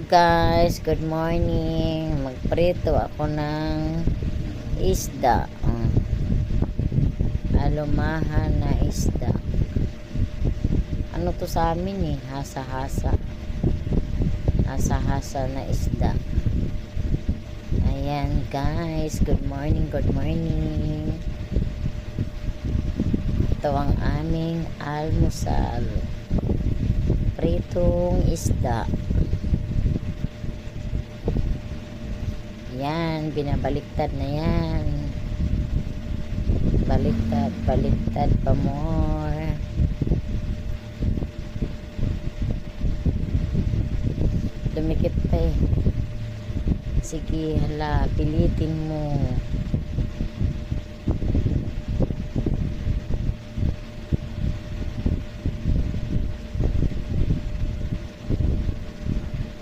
Guys, good morning. Magprito ako ng isda. Alumahan na isda. Ano to sa amin eh? Hasa-hasa. Hasa-hasa na isda. Ayan guys, good morning, good morning. Ito ang aming almusal. Pritong isda. Yan, binabaliktad na yan. Baliktad, baliktad pa more. Dumikit pa eh. Sige, hala, pilitin mo.